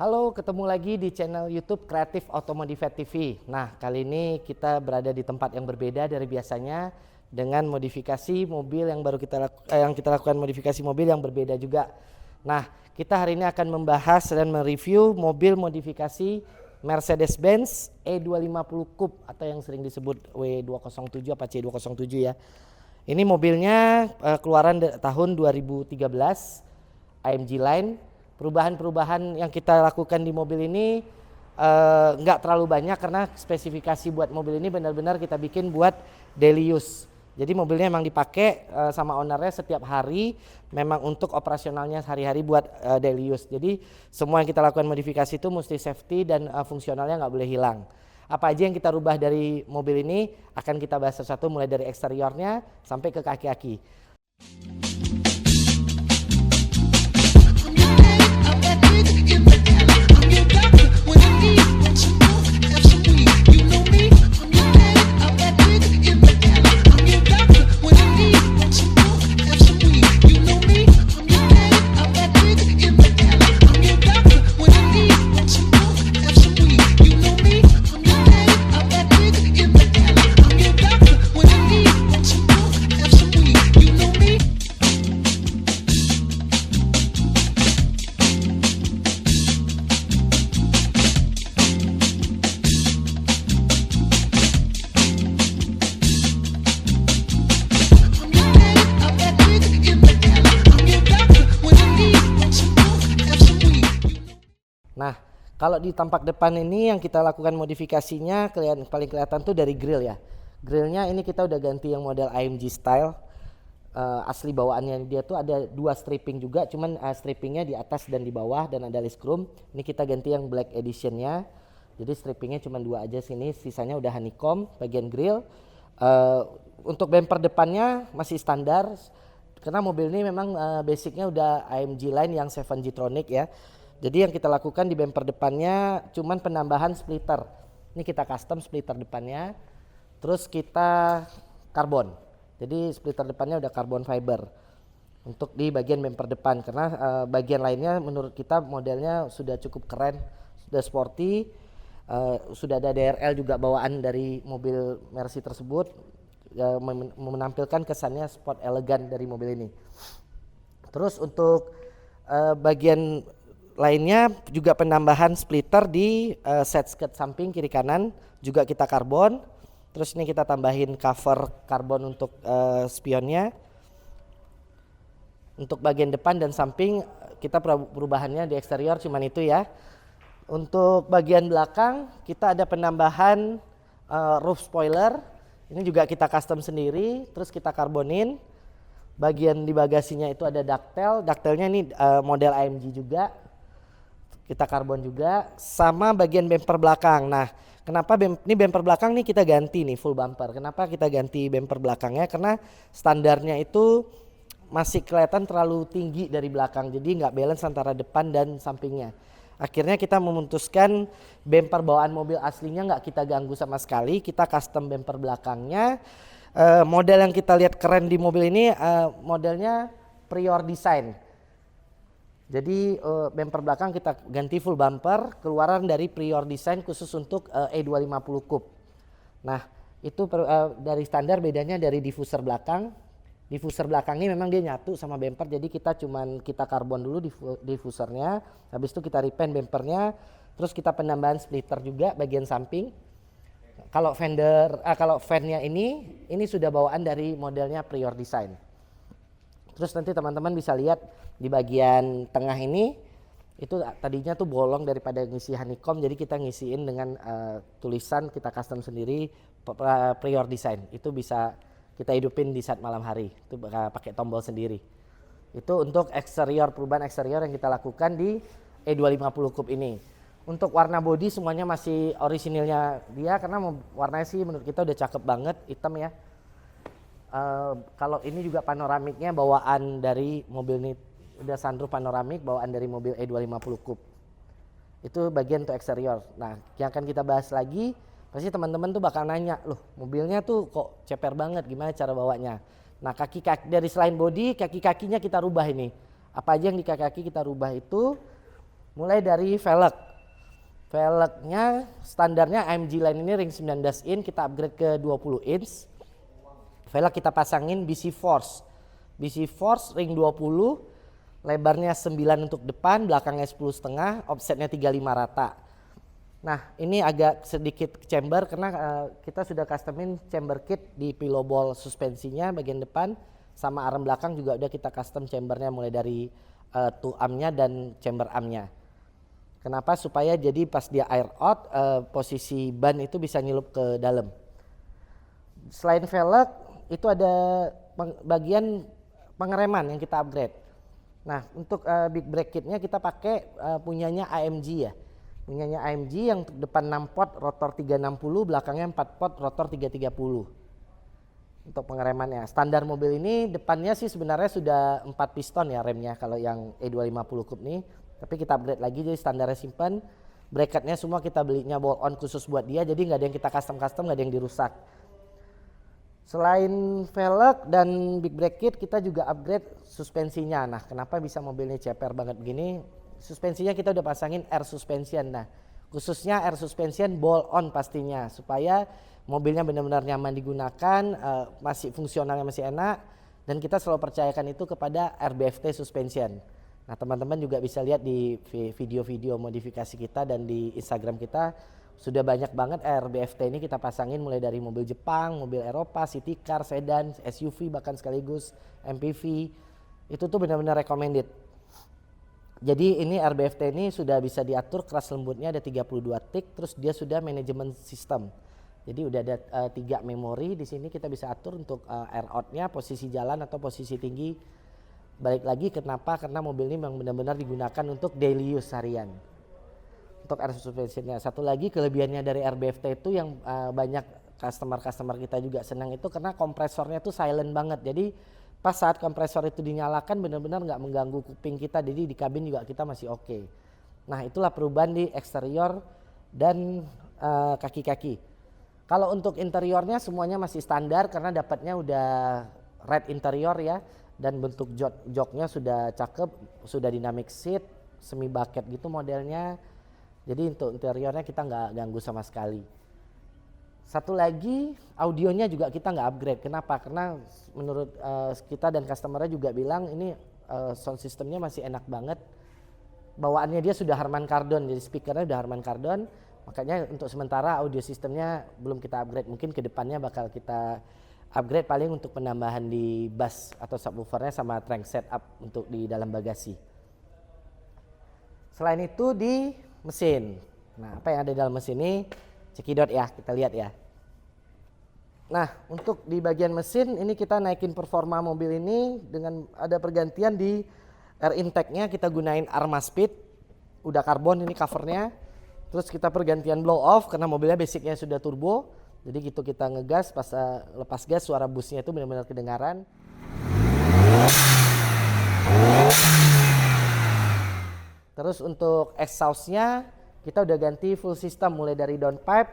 Halo, ketemu lagi di channel YouTube Kreatif Otomotive TV. Nah, kali ini kita berada di tempat yang berbeda dari biasanya dengan modifikasi mobil yang kita lakukan modifikasi mobil yang berbeda juga. Nah, kita hari ini akan membahas dan mereview mobil modifikasi Mercedes-Benz E250 Coupe atau yang sering disebut W207 apa C207 ya. Ini mobilnya keluaran tahun 2013 AMG Line. Perubahan-perubahan yang kita lakukan di mobil ini nggak terlalu banyak karena spesifikasi buat mobil ini benar-benar kita bikin buat daily use. Jadi mobilnya memang dipakai sama ownernya setiap hari, memang untuk operasionalnya sehari-hari buat daily use. Jadi semua yang kita lakukan modifikasi itu mesti safety dan fungsionalnya nggak boleh hilang. Apa aja yang kita rubah dari mobil ini akan kita bahas satu-satu, mulai dari eksteriornya sampai ke kaki-kaki. Nah, kalau di tampak depan ini yang kita lakukan modifikasinya paling kelihatan tuh dari grill ya. Grillnya ini kita udah ganti yang model AMG style. Asli bawaannya dia tuh ada dua stripping juga, cuman strippingnya di atas dan di bawah dan ada list chrome. Ini kita ganti yang black editionnya. Jadi strippingnya cuma dua aja sini, sisanya udah honeycomb bagian grill. Untuk bumper depannya masih standar karena mobil ini memang basicnya udah AMG Line yang 7 G-tronic ya. Jadi yang kita lakukan di bumper depannya cuman penambahan splitter. Ini kita custom splitter depannya. Terus kita karbon. Jadi splitter depannya udah carbon fiber. Untuk di bagian bumper depan karena bagian lainnya menurut kita modelnya sudah cukup keren, sudah sporty. Sudah ada DRL juga bawaan dari mobil Mercy tersebut. Menampilkan kesannya sport elegan dari mobil ini. Terus untuk bagian lainnya juga penambahan splitter di set skirt samping kiri kanan juga kita karbon. Terus ini kita tambahin cover karbon untuk spionnya. Untuk bagian depan dan samping kita perubahannya di eksterior cuman itu ya. Untuk bagian belakang kita ada penambahan roof spoiler. Ini juga kita custom sendiri, terus kita karbonin. Bagian di bagasinya itu ada ductile ini model AMG juga. Kita karbon juga, sama bagian bumper belakang. Nah, kenapa ini bumper belakang nih kita ganti nih full bumper. Kenapa kita ganti bumper belakangnya? Karena standarnya itu masih kelihatan terlalu tinggi dari belakang, jadi nggak balance antara depan dan sampingnya. Akhirnya kita memutuskan bumper bawaan mobil aslinya nggak kita ganggu sama sekali, kita custom bumper belakangnya. Model yang kita lihat keren di mobil ini modelnya Prior Design. Jadi bumper belakang kita ganti full bumper, keluaran dari Prior Design khusus untuk E250 Coupe. Nah itu dari standar bedanya dari diffuser belakang. Diffuser belakang ini memang dia nyatu sama bumper, jadi kita karbon dulu diffusernya, habis itu kita repaint bumpernya, terus kita penambahan splitter juga bagian samping. Kalau fan-nya ini sudah bawaan dari modelnya Prior Design. Terus nanti teman-teman bisa lihat di bagian tengah ini itu tadinya tuh bolong daripada ngisi honeycomb, jadi kita ngisiin dengan tulisan kita custom sendiri Prior Design. Itu bisa kita hidupin di saat malam hari, itu pakai tombol sendiri. Itu untuk perubahan eksterior yang kita lakukan di E250 Coupe ini. Untuk warna bodi semuanya masih orisinilnya dia karena warnanya sih menurut kita udah cakep banget, hitam ya. Kalau ini juga panoramiknya bawaan dari mobil ini, udah sunroof panoramik bawaan dari mobil E250 Coupe. Itu bagian untuk eksterior. Nah, yang akan kita bahas lagi, pasti teman-teman tuh bakal nanya, loh mobilnya tuh kok ceper banget, gimana cara bawanya? Nah, kaki-kaki dari selain bodi, kaki-kakinya kita rubah ini. Apa aja yang di kaki-kaki kita rubah itu Mulai dari velg. Velgnya standarnya AMG line ini ring 19 in, kita upgrade ke 20 inch. Velg kita pasangin BC Force. BC Force ring 20, lebarnya 9 untuk depan, belakangnya 10,5, offsetnya 35 rata. Nah, ini agak sedikit chamber karena kita sudah customin chamber kit di pillow ball suspensinya bagian depan, sama arm belakang juga udah kita custom chambernya mulai dari two armnya dan chamber armnya. Kenapa? Supaya jadi pas dia air out, posisi ban itu bisa nyelup ke dalam. Selain velg, itu ada bagian pengereman yang kita upgrade. Nah, untuk big brake kitnya kita pakai punyanya AMG ya. Punyanya AMG yang untuk depan 6 pot rotor 360, belakangnya 4 pot rotor 330. Untuk pengeremannya. Standar mobil ini depannya sih sebenarnya sudah 4 piston ya remnya kalau yang E250 Coupe nih. Tapi kita upgrade lagi jadi standarnya simpan. Bracketnya semua kita belinya bolt on khusus buat dia, jadi nggak ada yang kita custom, nggak ada yang dirusak. Selain velg dan big brake kit, kita juga upgrade suspensinya. Nah, kenapa bisa mobilnya ceper banget begini? Suspensinya kita udah pasangin air suspension. Nah, khususnya air suspension bolt on pastinya, supaya mobilnya benar-benar nyaman digunakan, masih fungsionalnya masih enak, dan kita selalu percayakan itu kepada RBFT suspension. Nah, teman-teman juga bisa lihat di video-video modifikasi kita dan di Instagram kita sudah banyak banget RBFT ini kita pasangin mulai dari mobil Jepang, mobil Eropa, city car, sedan, SUV bahkan sekaligus MPV. Itu tuh benar-benar recommended. Jadi ini RBFT ini sudah bisa diatur keras lembutnya ada 32 tik, terus dia sudah manajemen sistem. Jadi udah ada 3 memori di sini kita bisa atur untuk air out-nya, posisi jalan atau posisi tinggi. Balik lagi kenapa? Karena mobil ini memang benar-benar digunakan untuk daily use harian. Untuk air suspensionnya. Satu lagi kelebihannya dari RBFT itu yang banyak customer kita juga senang itu karena kompresornya tuh silent banget. Jadi pas saat kompresor itu dinyalakan benar-benar nggak mengganggu kuping kita. Jadi di kabin juga kita masih oke. Nah, itulah perubahan di eksterior dan kaki-kaki. Kalau untuk interiornya semuanya masih standar karena dapatnya udah red interior ya. Dan bentuk joknya sudah cakep, sudah dynamic seat, semi bucket gitu modelnya. Jadi untuk interiornya kita nggak ganggu sama sekali. Satu lagi, audionya juga kita nggak upgrade. Kenapa? Karena menurut kita dan customer-nya juga bilang ini sound systemnya masih enak banget. Bawaannya dia sudah Harman Kardon, jadi speakernya udah Harman Kardon. Makanya untuk sementara audio sistemnya belum kita upgrade. Mungkin kedepannya bakal kita upgrade paling untuk penambahan di bass atau subwoofernya sama trunk setup untuk di dalam bagasi. Selain itu di mesin. Nah, apa yang ada di dalam mesin ini cekidot ya, kita lihat ya. Nah, untuk di bagian mesin ini kita naikin performa mobil ini dengan ada pergantian di air intake-nya kita gunain Arma Speed. Udah karbon ini covernya. Terus kita pergantian blow off karena mobilnya basicnya sudah turbo. Jadi gitu kita ngegas pas lepas gas suara busnya itu benar-benar kedengaran. Terus untuk exhaust-nya kita udah ganti full system mulai dari downpipe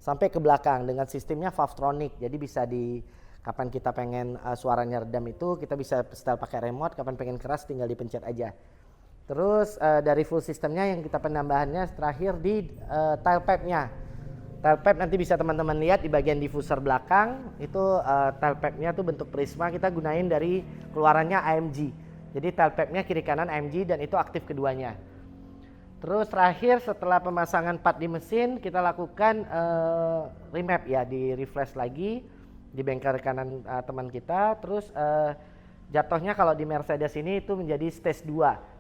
sampai ke belakang dengan sistemnya Valvetronic. Jadi bisa di kapan kita pengen suaranya redam itu kita bisa setel pakai remote, kapan pengen keras tinggal dipencet aja. Terus dari full systemnya yang kita penambahannya terakhir di tailpipe-nya. Tailpipe nanti bisa teman-teman lihat di bagian diffuser belakang itu tailpipe-nya tuh bentuk prisma kita gunain dari keluarannya AMG. Jadi tailpipe-nya kiri kanan AMG dan itu aktif keduanya. Terus terakhir setelah pemasangan part di mesin kita lakukan remap ya, di refresh lagi di bengkel kanan teman kita. Terus jatuhnya kalau di Mercedes ini itu menjadi stage 2.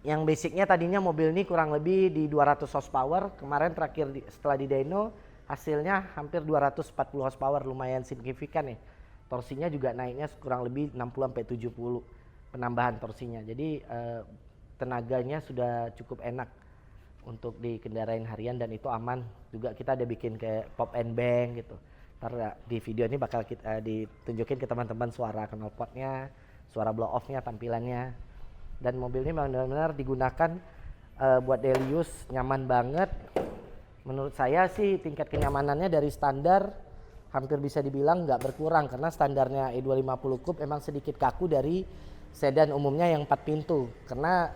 Yang basicnya tadinya mobil ini kurang lebih di 200 horsepower. Kemarin terakhir setelah di dyno hasilnya hampir 240 horsepower, lumayan signifikan ya. Torsinya juga naiknya kurang lebih 60-70 penambahan torsinya. Jadi tenaganya sudah cukup enak untuk dikendarain harian dan itu aman. Juga kita ada bikin kayak pop and bang gitu. Ntar di video ini bakal kita ditunjukin ke teman-teman suara knalpotnya, suara blow off-nya, tampilannya. Dan mobil ini benar-benar digunakan buat daily use, nyaman banget. Menurut saya sih tingkat kenyamanannya dari standar hampir bisa dibilang nggak berkurang karena standarnya E250 Coupe emang sedikit kaku dari sedan umumnya yang 4 pintu karena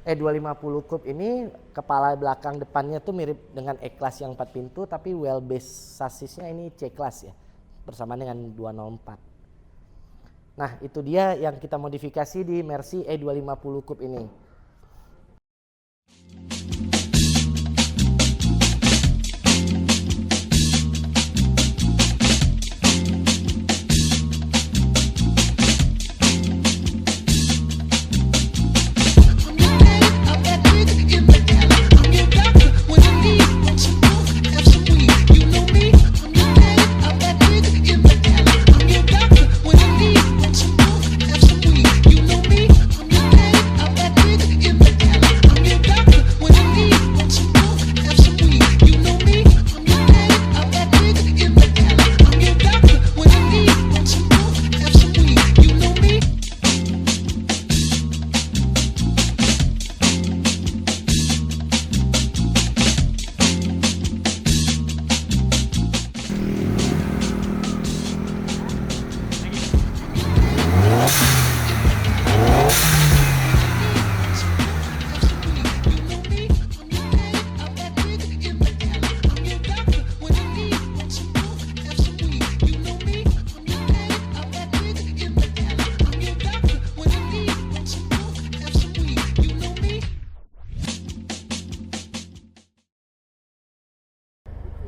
E250 Coupe ini kepala belakang depannya tuh mirip dengan E-Class yang 4 pintu, tapi wheelbase sassisnya ini C-Class ya, bersamaan dengan 204. Nah, itu dia yang kita modifikasi di Mercy E250 Coupe ini.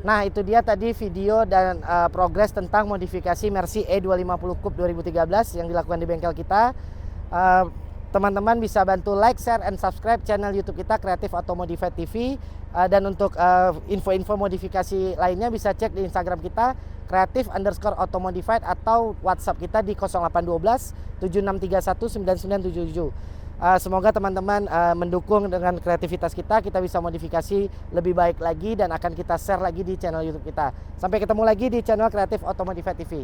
Nah, itu dia tadi video dan progres tentang modifikasi Mercy E250 Coupe 2013 yang dilakukan di bengkel kita. Teman-teman bisa bantu like, share, and subscribe channel YouTube kita Creative Automodified TV. Dan untuk info-info modifikasi lainnya bisa cek di Instagram kita creative_automodified atau WhatsApp kita di 0812 7631 9977. Semoga teman-teman mendukung dengan kreativitas kita bisa modifikasi lebih baik lagi dan akan kita share lagi di channel YouTube kita. Sampai ketemu lagi di channel Creative Automodified TV.